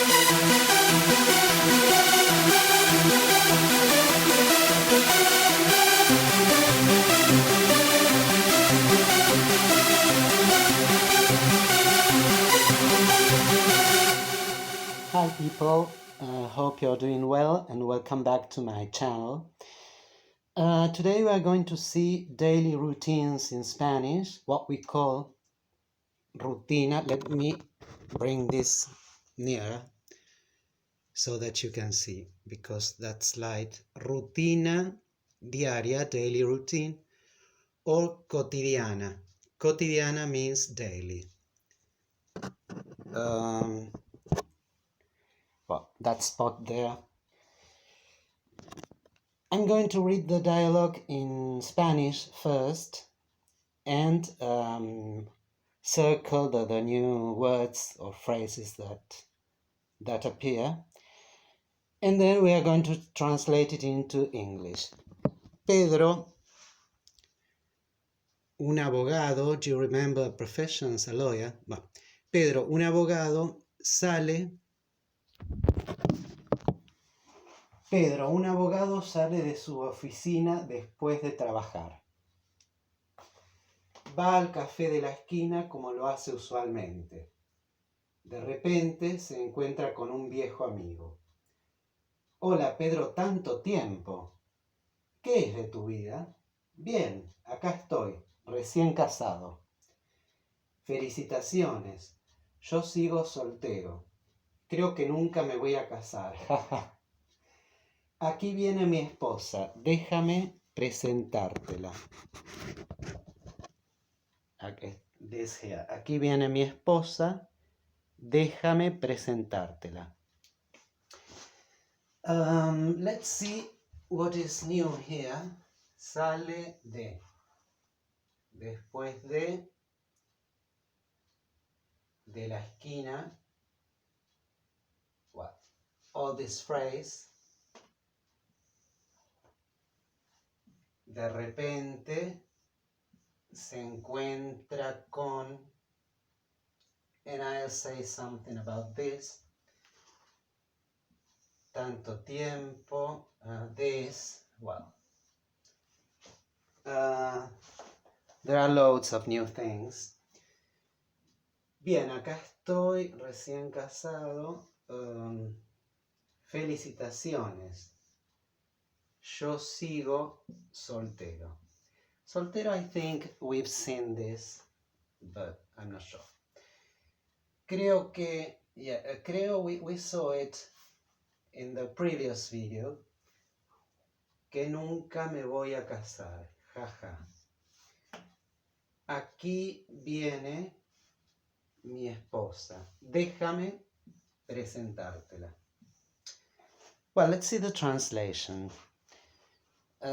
Hi people, hope you're doing well and welcome back to my channel. Today we are going to see daily routines in Spanish, what we call rutina. Let me bring this nearer so that you can see, because that slide, rutina diaria, daily routine, or cotidiana. Cotidiana means daily. Well, that spot there. I'm going to read the dialogue in Spanish first and circle the new words or phrases that appear. And then we are going to translate it into English. Pedro, un abogado, do you remember professions, a lawyer? Well, Pedro, un abogado, sale. Pedro, un abogado sale de su oficina después de trabajar. Va al café de la esquina como lo hace usualmente. De repente se encuentra con un viejo amigo. Hola Pedro, tanto tiempo. ¿Qué es de tu vida? Bien, acá estoy, recién casado. Felicitaciones, yo sigo soltero. Creo que nunca me voy a casar. Aquí viene mi esposa, déjame presentártela. Aquí viene mi esposa, déjame presentártela. Let's see what is new here. Sale de. Después de la esquina. What? All this phrase. De repente se encuentra con, and I'll say something about this. Tanto tiempo, this, well, there are loads of new things. Bien, acá estoy, recién casado. Felicitaciones. Yo sigo soltero. Soltero, I think we've seen this, but I'm not sure. Creo we saw it in the previous video. Que nunca me voy a casar. Jaja. Aquí viene mi esposa. Déjame presentártela. Well, let's see the translation.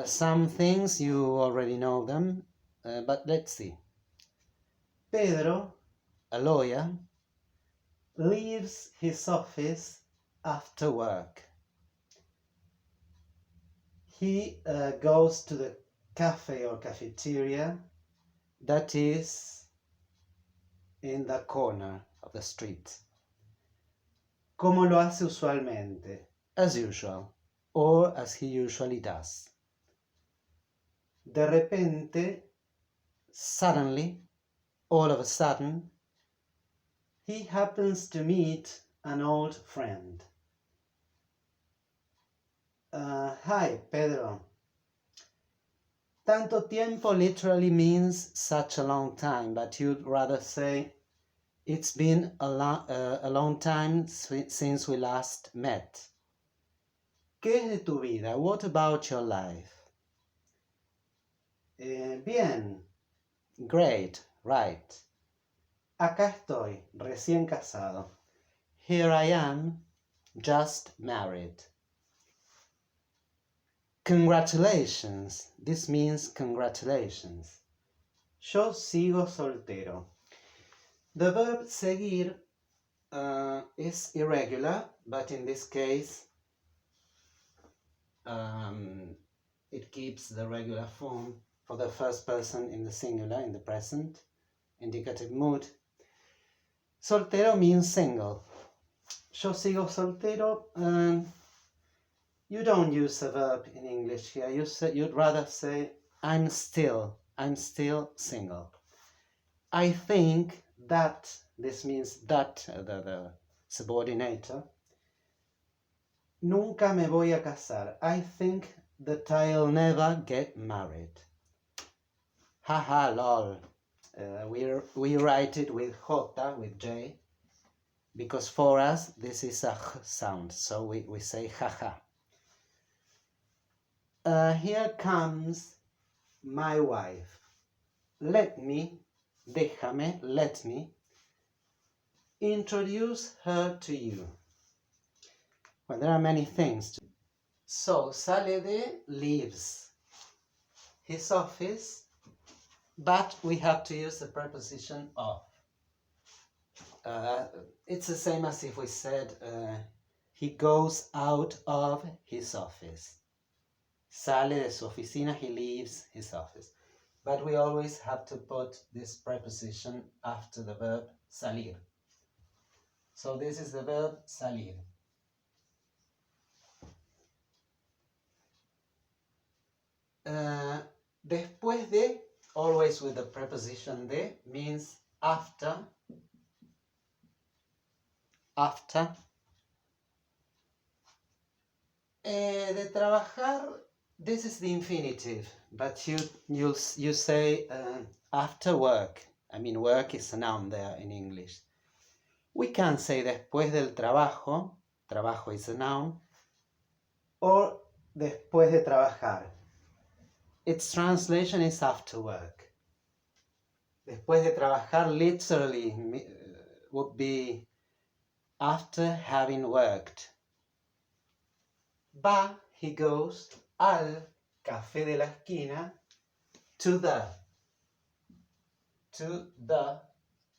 Some things you already know them, but let's see. Pedro, a lawyer, leaves his office after work. He goes to the cafe or cafeteria that is in the corner of the street. Como lo hace usualmente, as usual, or as he usually does. De repente, suddenly, all of a sudden, he happens to meet an old friend. Hi, Pedro. Tanto tiempo literally means such a long time, but you'd rather say it's been a long time since we last met. ¿Qué es de tu vida? What about your life? Bien. Great, right. Acá estoy, recién casado. Here I am, just married. Congratulations. This means congratulations. Yo sigo soltero. The verb seguir is irregular, but in this case it keeps the regular form for the first person in the singular, in the present, indicative mood. Soltero means single. Yo sigo soltero. You don't use a verb in English here. You'd rather say I'm still single. I think that this means that the subordinator. Nunca me voy a casar. I think that I'll never get married. Haha, lol. We write it with J, with J, because for us this is a H sound, so we say haha. Here comes my wife. Let me introduce her to you. Well, there are many things. So, sale de leaves his office, but we have to use the preposition of. It's the same as if we said he goes out of his office. Sale de su oficina, he leaves his office. But we always have to put this preposition after the verb salir. So this is the verb salir. Después de, always with the preposition de, means after. De trabajar, this is the infinitive, but you say after work. I mean, work is a noun there in English. We can say después del trabajo, trabajo is a noun, or después de trabajar. Its translation is after work. Después de trabajar literally would be after having worked. Va, he goes, al café de la esquina, to the,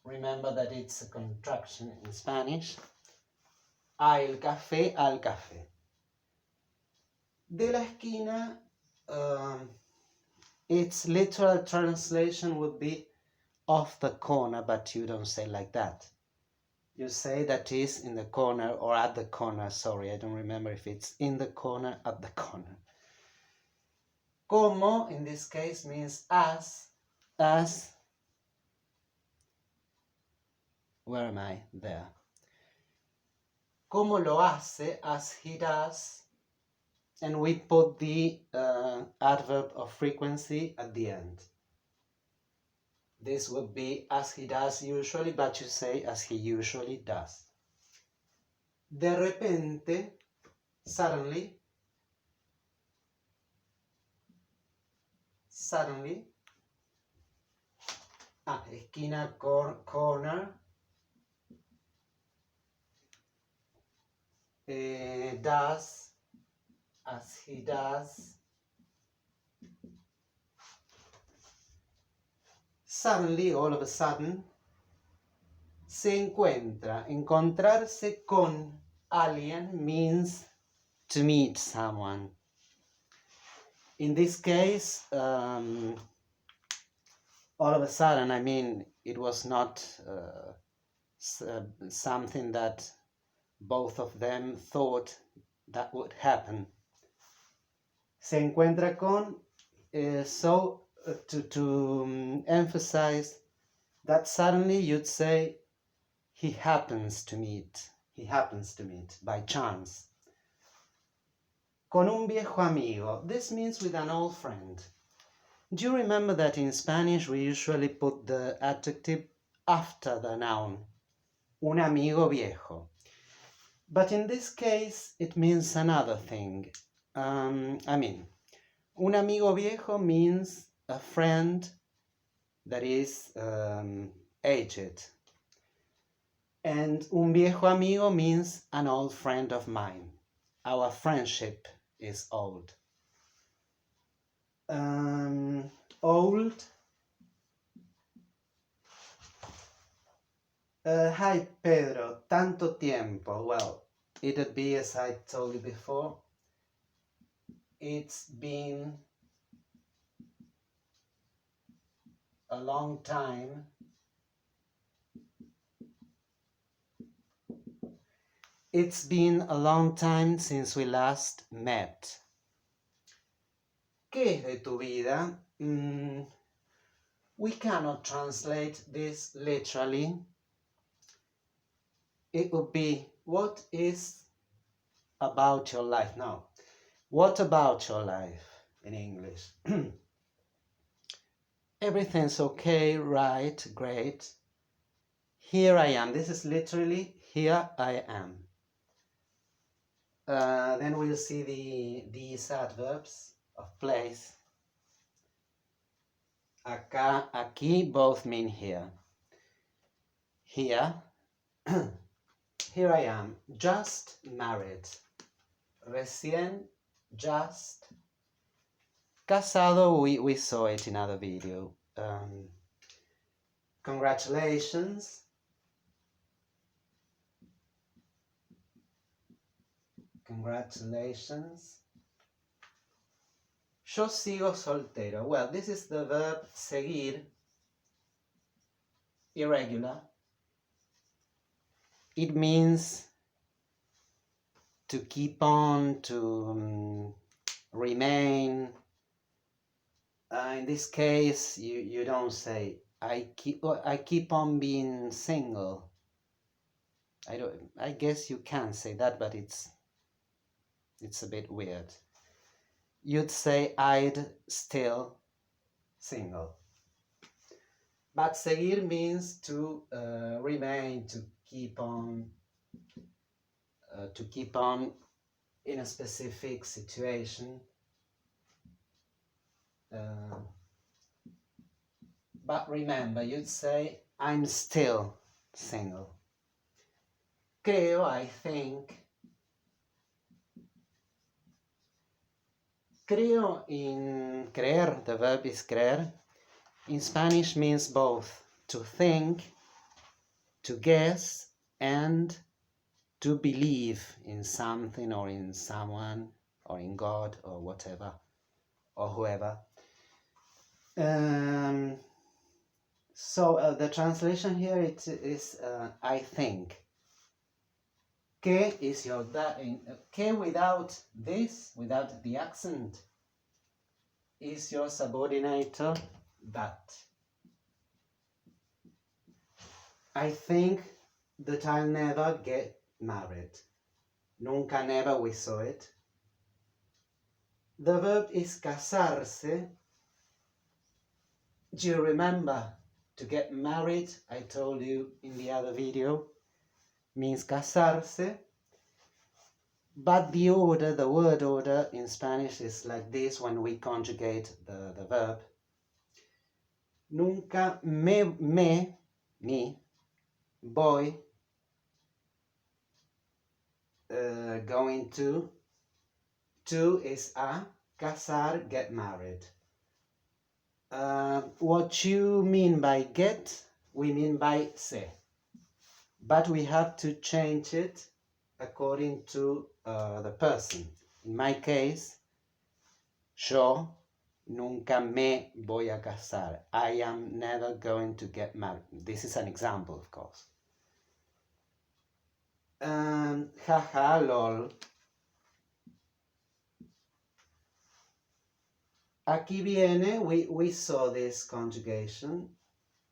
remember that it's a contraction in Spanish, al café, De la esquina, its literal translation would be off the corner, but you don't say like that. You say that is in the corner or at the corner. Sorry, I don't remember if it's in the corner, at the corner. Como, in this case, means as. Where am I? There. Como lo hace, as he does. And we put the adverb of frequency at the end. This would be as he does usually, but you say as he usually does. De repente, suddenly, esquina, corner, does, as he does. Suddenly, all of a sudden, se encuentra. Encontrarse con alguien means to meet someone. In this case, all of a sudden, I mean, it was not something that both of them thought that would happen. Se encuentra con, to emphasize that suddenly you'd say he happens to meet by chance. Con un viejo amigo. This means with an old friend. Do you remember that in Spanish we usually put the adjective after the noun? Un amigo viejo. But in this case it means another thing. Un amigo viejo means a friend that is aged. And un viejo amigo means an old friend of mine. Our friendship is old. Old. Hi Pedro, tanto tiempo. Well, it'd be as I told you before. It's been a long time It's been a long time since we last met. ¿Qué es de tu vida? We cannot translate this literally. It would be, what is about your life? No. What about your life in English? Everything's okay, right, great. Here I am. This is literally, here I am. Then we'll see these adverbs of place. Acá, aquí, both mean here. Here, here I am, just married. Recién, just. Casado, we saw it in other video. Congratulations. Congratulations. Yo sigo soltero. Well, this is the verb seguir, irregular. It means to keep on, to remain. In this case, you don't say I keep on being single. I guess you can say that, but it's a bit weird. You'd say I'd still single. But seguir means to remain, to keep on in a specific situation. But remember, you'd say I'm still single. Creo, I think. Creo in creer, the verb is creer. In Spanish means both to think, to guess, and to believe in something or in someone or in God or whatever or whoever. So the translation here is I think. Que is your that. Que without this, without the accent, is your subordinator that. I think that I'll never get married. Nunca, never, we saw it. The verb is casarse. Do you remember to get married? I told you in the other video, means casarse. But the order, the word order in Spanish is like this when we conjugate the verb. Nunca me, voy, going to is a, casar, get married. What you mean by get, we mean by se. But we have to change it according to the person. In my case, yo nunca me voy a casar. I am never going to get married. This is an example, of course. Jaja, lol. Aquí viene, we saw this conjugation.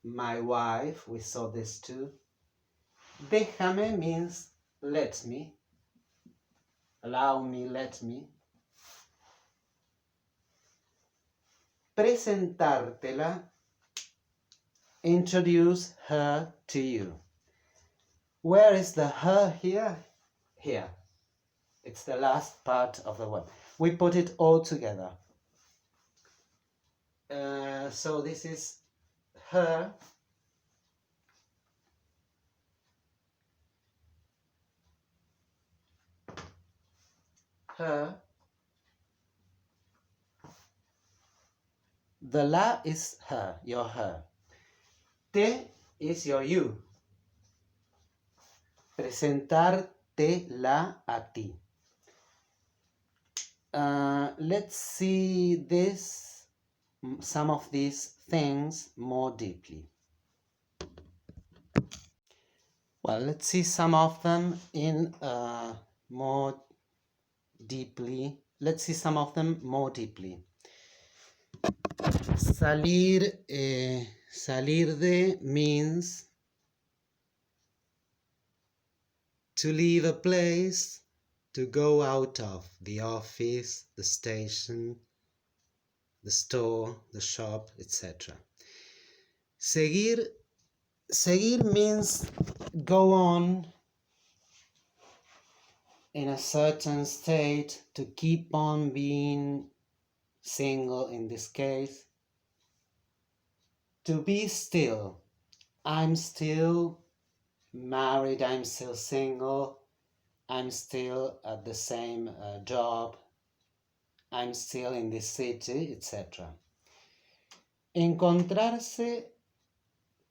My wife, we saw this too. Déjame means let me. Allow me, let me. Presentártela, introduce her to you. Where is the her here? Here. It's the last part of the word. We put it all together. So this is her. Her. The la is her, your her. Te is your you. Presentártela a ti. Let's see this, some of these things more deeply. Well, let's see some of them in more deeply. Let's see some of them more deeply. Salir, salir de means to leave a place, to go out of the office, the station, the store, the shop, etc. Seguir, seguir means go on in a certain state, to keep on being single in this case. To be still. I'm still married, I'm still single, I'm still at the same job, I'm still in this city, etc. Encontrarse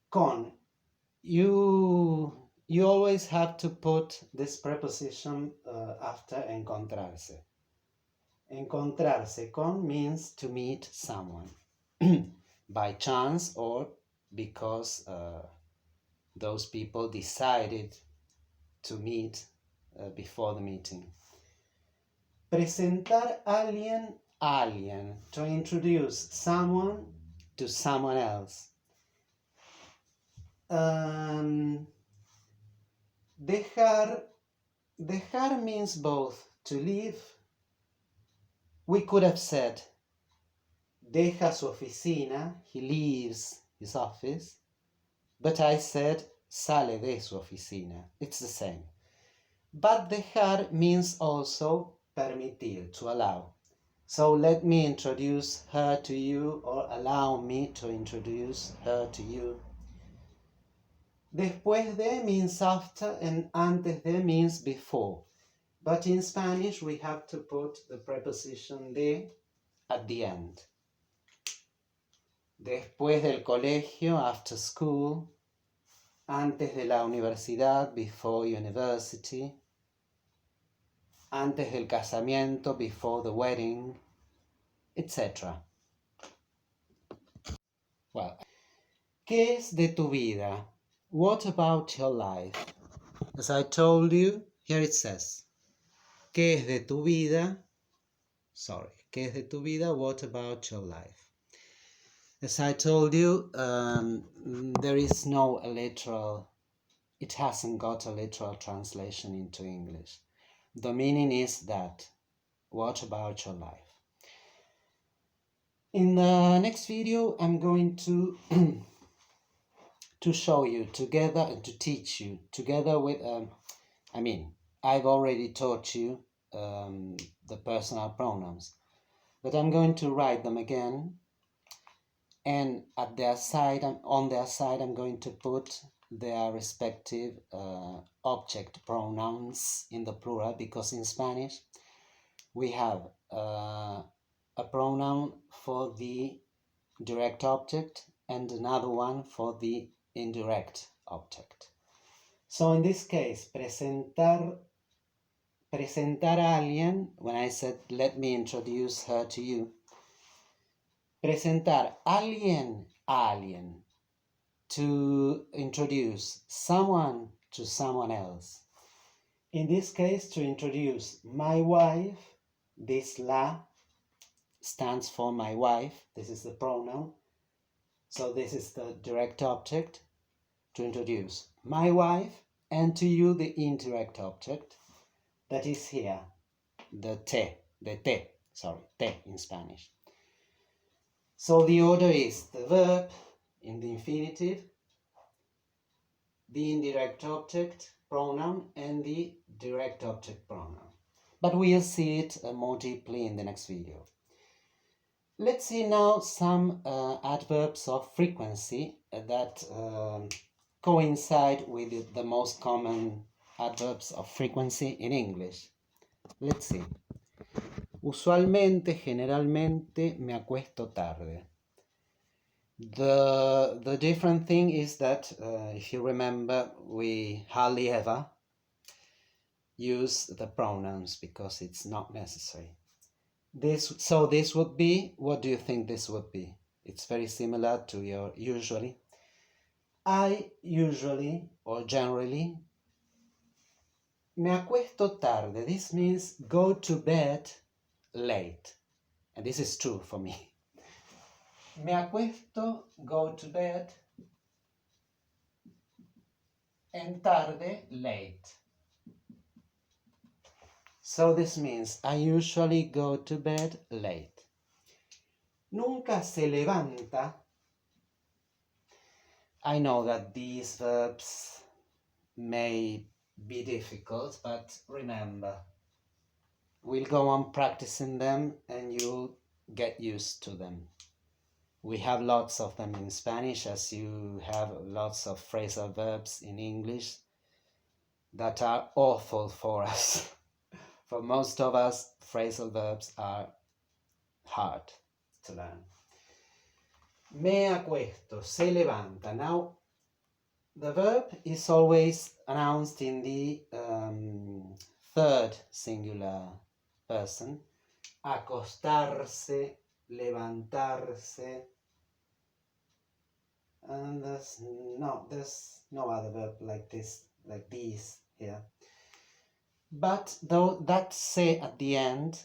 con. You always have to put this preposition after encontrarse. Encontrarse con means to meet someone by chance or because those people decided to meet before the meeting. Presentar alguien, alguien, to introduce someone to someone else. Dejar, dejar means both to leave. We could have said deja su oficina, he leaves his office, but I said sale de su oficina. It's the same. But dejar means also permitir, to allow. So let me introduce her to you, or allow me to introduce her to you. Después de means after, and antes de means before. But in Spanish we have to put the preposition de at the end. Después del colegio, after school. Antes de la universidad, before university. Antes del casamiento, before the wedding, etc. Well, ¿qué es de tu vida? What about your life? As I told you, here it says, ¿qué es de tu vida? Sorry, ¿qué es de tu vida? What about your life? As I told you, there is no literal, it hasn't got a literal translation into English. The meaning is that, what about your life? In the next video, I'm going to to show you together and to teach you together with, I've already taught you the personal pronouns, but I'm going to write them again, and at their side, on their side, I'm going to put their respective object pronouns in the plural, because in Spanish we have a pronoun for the direct object and another one for the indirect object. So in this case, presentar a alguien, when I said let me introduce her to you, presentar alguien a alguien, to introduce someone to someone else. In this case, to introduce my wife, this la stands for my wife, this is the pronoun, so this is the direct object, to introduce my wife, and to you the indirect object, that is here, the te in Spanish. So the order is the verb in the infinitive, the indirect object pronoun, and the direct object pronoun. But we'll see it more deeply in the next video. Let's see now some adverbs of frequency that coincide with the most common adverbs of frequency in English. Let's see. Usualmente, generalmente, me acuesto tarde. The different thing is that, if you remember, we hardly ever use the pronouns because it's not necessary. So this would be, what do you think this would be? It's very similar to your usually. I usually or generally Me acuesto tarde. This means go to bed late. And this is true for me. Me acuesto, go to bed, and tarde, late. So this means I usually go to bed late. Nunca se levanta. I know that these verbs may be difficult, but remember, we'll go on practicing them and you'll get used to them. We have lots of them in Spanish, as you have lots of phrasal verbs in English that are awful for us. For most of us, phrasal verbs are hard to learn. Me acuesto, se levanta. Now, the verb is always announced in the third singular person. Acostarse, levantarse. And there's no other verb like this, like these here. But though that se at the end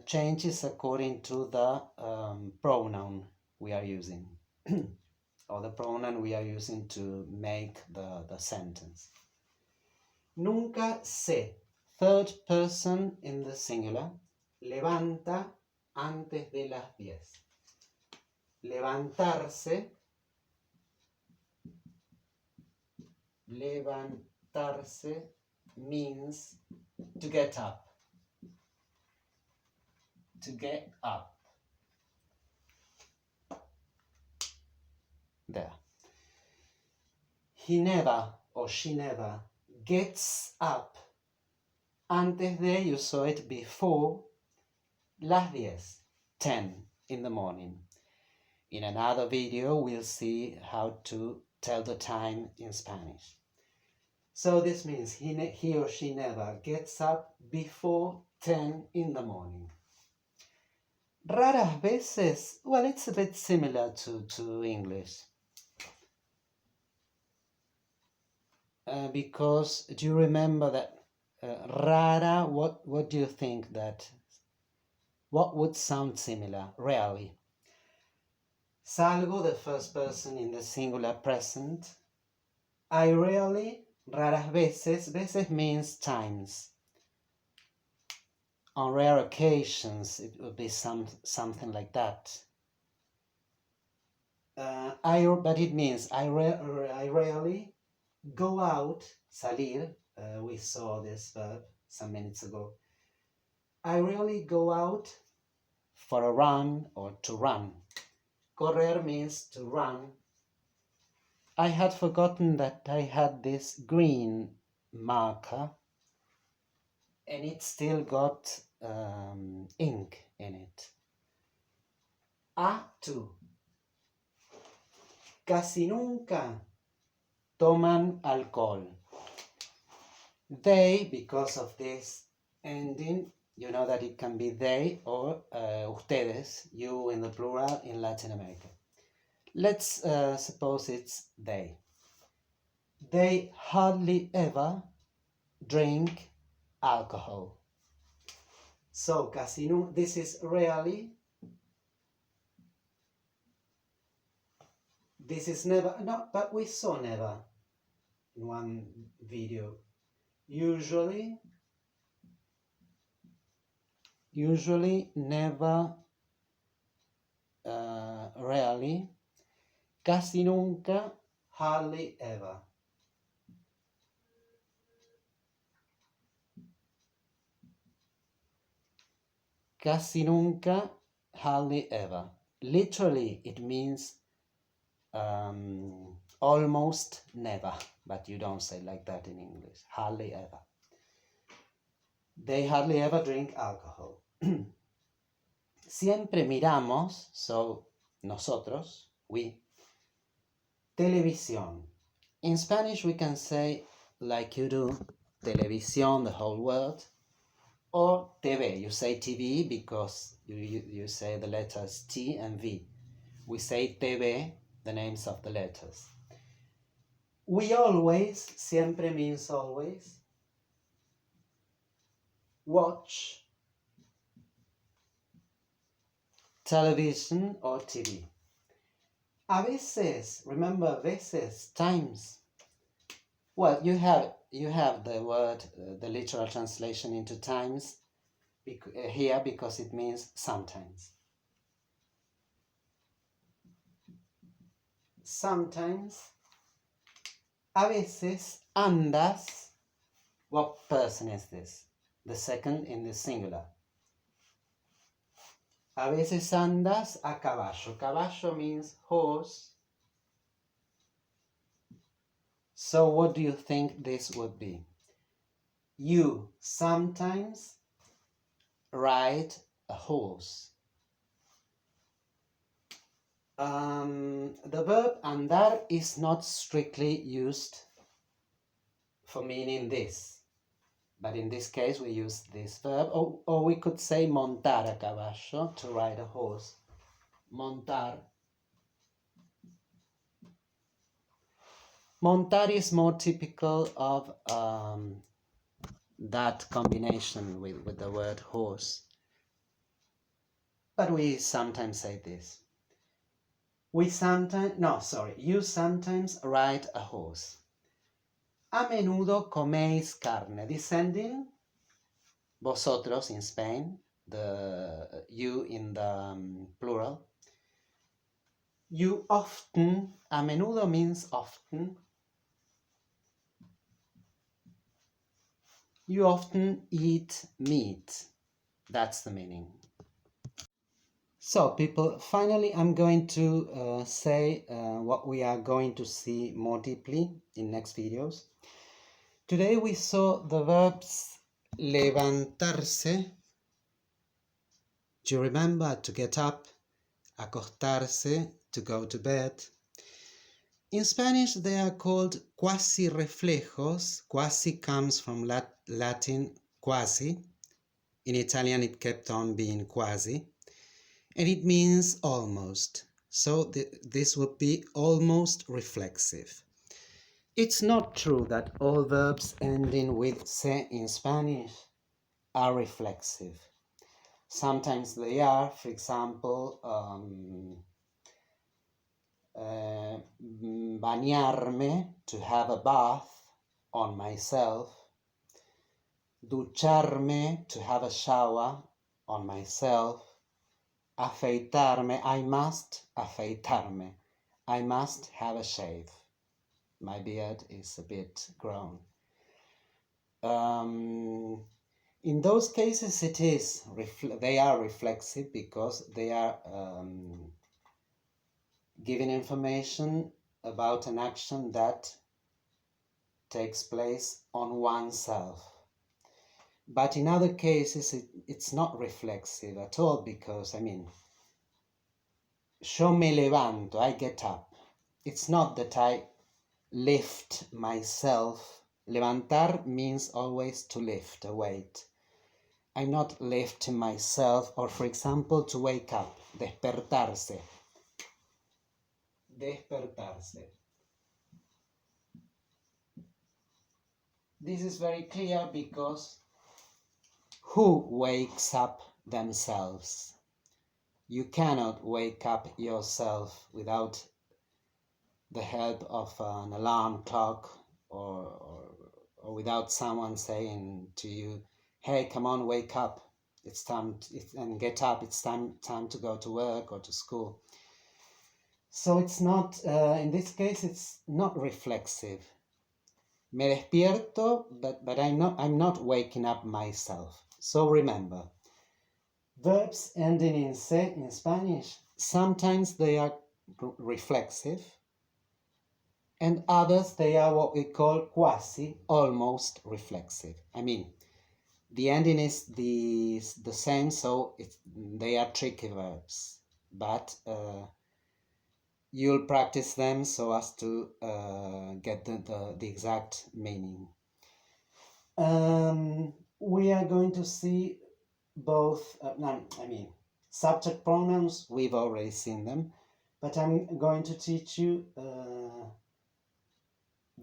changes according to the pronoun we are using, or the pronoun we are using to make the sentence. Nunca se, third person in the singular, levanta antes de las 10. Levantarse, levantarse means to get up. To get up. There. He never or she never gets up. Antes de, you saw it before, las 10 in the morning. In another video, we'll see how to tell the time in Spanish. So this means he or she never gets up before 10 in the morning. Raras veces, well, it's a bit similar to English. Because do you remember that rara, what do you think that, what would sound similar? Rarely. Salgo, the first person in the singular present. I rarely, raras veces, veces means times. On rare occasions, it would be something like that. But it means I rarely go out, salir. We saw this verb some minutes ago. I rarely go out for a run or to run. Correr means to run. I had forgotten that I had this green marker and it still got ink in it. A to. Casi nunca toman alcohol. They, because of this ending, you know that it can be they or ustedes, you in the plural in Latin America. Let's suppose it's they. They hardly ever drink alcohol. So, casi no, this is rarely. This is never, no, but we saw never in one video. Usually, never, rarely, casi nunca, hardly ever. Casi nunca, hardly ever. Literally, it means almost never, but you don't say like that in English. Hardly ever. They hardly ever drink alcohol. Siempre miramos, so nosotros, we, televisión. In Spanish we can say, like you do, televisión, the whole word, or TV. You say TV because you say the letters T and V. We say TV, the names of the letters. We always, siempre means always. watch television or TV. A veces, remember veces, times. Well, you have the word, the literal translation into times here because it means sometimes. Sometimes. A veces andas. What person is this? The second in the singular. A veces andas a caballo. Caballo means horse. So what do you think this would be? You sometimes ride a horse. The verb andar is not strictly used for meaning this, but in this case we use this verb, or we could say montar a caballo, to ride a horse. Montar. Montar is more typical of that combination with the word horse. But we sometimes say this. You sometimes ride a horse. A menudo coméis carne. Descending, vosotros in Spain, the you in the plural. You often, a menudo means often. You often eat meat. That's the meaning. So people, finally I'm going to say what we are going to see more deeply in next videos. Today we saw the verbs levantarse. Do you remember? To get up, acostarse, to go to bed. In Spanish they are called quasi reflejos. Quasi comes from Latin quasi. In Italian it kept on being quasi. And it means almost. So this would be almost reflexive. It's not true that all verbs ending with se in Spanish are reflexive. Sometimes they are, for example, bañarme, to have a bath on myself. Ducharme, to have a shower on myself. Afeitarme, I must afeitarme. I must have a shave. My beard is a bit grown. In those cases it is, they are reflexive because they are giving information about an action that takes place on oneself. But in other cases it's not reflexive at all because, I mean, yo me levanto, I get up. It's not that I lift myself. Levantar means always to lift a weight. I'm not lifting myself, or for example, to wake up. Despertarse. Despertarse. This is very clear because who wakes up themselves? You cannot wake up yourself without the help of an alarm clock or without someone saying to you, hey, come on, wake up. It's time and get up. It's time to go to work or to school. So it's not, in this case, it's not reflexive. Me despierto, but I'm not waking up myself. So remember, verbs ending in se in Spanish, sometimes they are reflexive, and others they are what we call quasi, almost reflexive. I mean, the ending is the same, so they are tricky verbs, but you'll practice them so as to get the exact meaning. We are going to see both, subject pronouns, we've already seen them, but I'm going to teach you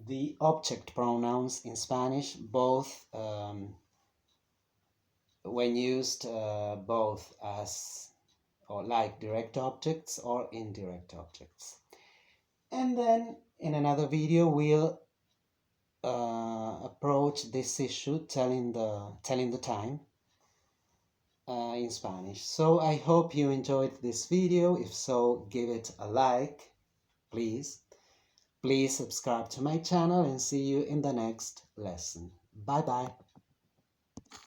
the object pronouns in Spanish, both when used both as or like direct objects or indirect objects. And then in another video we'll approach this issue telling the time in Spanish. So I hope you enjoyed this video. If so, give it a like, please. Please subscribe to my channel and see you in the next lesson. Bye bye.